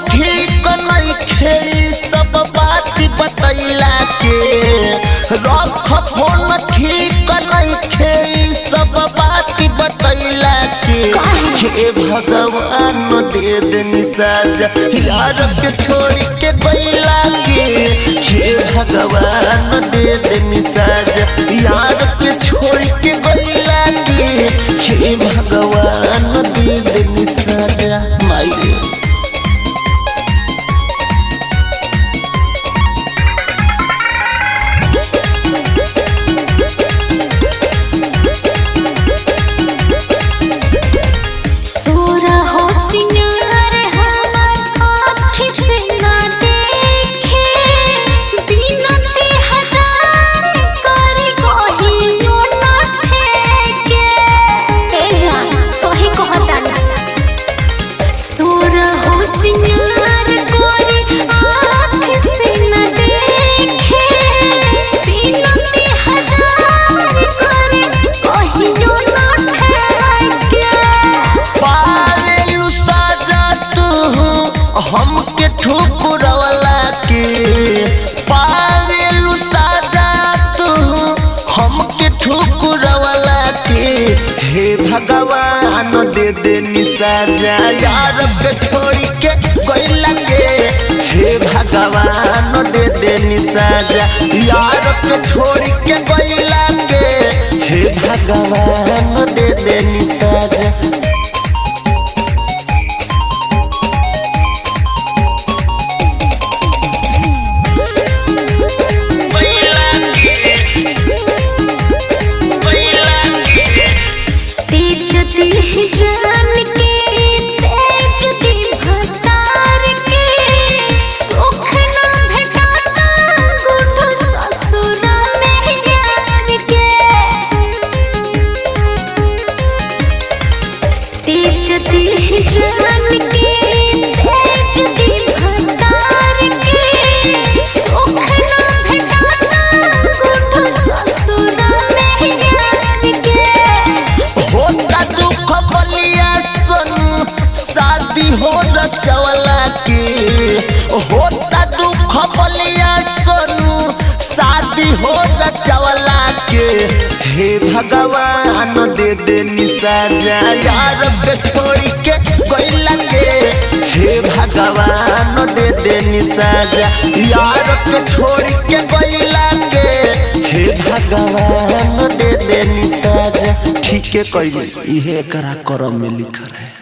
ठीक नइखे सब बात बतैला के रख फोन ठीक नइखे सब बात बतैला के हे भगवान दे देनी साजा यार के छोड़ के गइला के हे भगवान दे देनी साजा यार के छोड़ के गइला के हे भगवान दे देनी साजा माई हमके ठुकरवला के पावेलु साजा तू हमके ठुकरवला के हे भगवान दे देनी साजा यार के छोड़ के गइला के हे भगवान दे देनी साजा यार के छोड़ के गइला के हे भगवान दे देनी साजा जान के तेज दी भतार के सुख ना भेटाता गुडू ससुरा में यार के तेज दी जान के तेज दी भतार के सुख ना भेटाता गुडू ससुरा में यार के होता दुख बलिया सुन शादी हो रचवला के होता दुख बलिया सुन शादी हो रचवला के हे भगवान दे देनी साजा यार के छोड़ के गइला के हे भगवान दे देनी साजा यार के छोड़ के गइला के हे भगवान दे देनी साजा ठीक है कइले इहे करा करम में लिखल है।